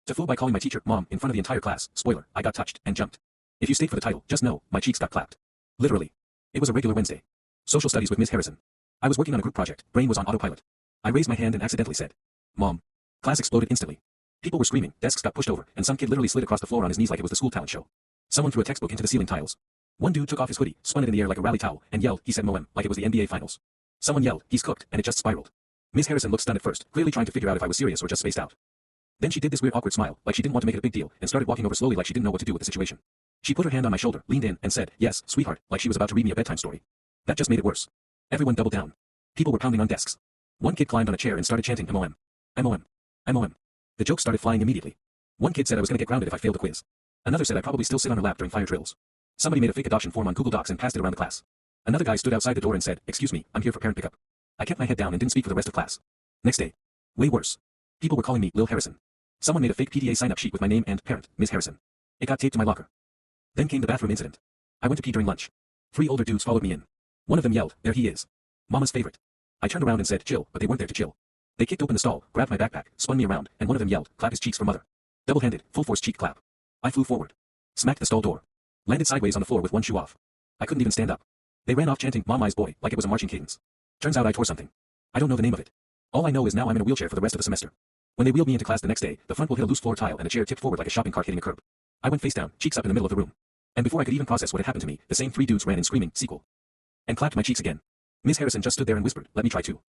TIFU by calling my teacher mom in front of the entire class. Spoiler, I got touched and jumped. If you stayed for the title, just know, my cheeks got clapped. Literally. It was a regular Wednesday. Social studies with Ms. Harrison. I was working on a group project, brain was on autopilot. I raised my hand and accidentally said, Mom. Class exploded instantly. People were screaming, desks got pushed over, and some kid literally slid across the floor on his knees like it was the school talent show. Someone threw a textbook into the ceiling tiles. One dude took off his hoodie, spun it in the air like a rally towel, and yelled, he said Moem, like it was the NBA finals. Someone yelled, he's cooked, and it just spiraled. Ms. Harrison looked stunned at first, clearly trying to figure out if I was serious or just spaced out. Then she did this weird awkward smile, like she didn't want to make it a big deal, and started walking over slowly like she didn't know what to do with the situation. She put her hand on my shoulder, leaned in, and said, yes, sweetheart, like she was about to read me a bedtime story. That just made it worse. Everyone doubled down. People were pounding on desks. One kid climbed on a chair and started chanting MOM. MOM. MOM. The jokes started flying immediately. One kid said I was going to get grounded if I failed the quiz. Another said I'd probably still sit on her lap during fire drills. Somebody made a fake adoption form on Google Docs and passed it around the class. Another guy stood outside the door and said, excuse me, I'm here for parent pickup. I kept my head down and didn't speak for the rest of class. Next day. Way worse. People were calling me Lil Harrison. Someone made a fake PTA sign-up sheet with my name and parent, Ms. Harrison. It got taped to my locker. Then came the bathroom incident. I went to pee during lunch. 3 older dudes followed me in. One of them yelled, there he is. Mama's favorite. I turned around and said, chill, but they weren't there to chill. They kicked open the stall, grabbed my backpack, spun me around, and one of them yelled, clap his cheeks for mother. Double-handed, full-force cheek clap. I flew forward. Smacked the stall door. Landed sideways on the floor with one shoe off. I couldn't even stand up. They ran off chanting, Mom, I's boy, like it was a marching cadence. Turns out I tore something. I don't know the name of it. All I know is now I'm in a wheelchair for the rest of the semester. When they wheeled me into class the next day, the front will hit a loose floor tile and a chair tipped forward like a shopping cart hitting a curb. I went face down, cheeks up in the middle of the room. And before I could even process what had happened to me, the same 3 dudes ran in screaming, sequel. And clapped my cheeks again. Ms. Harrison just stood there and whispered, let me try too.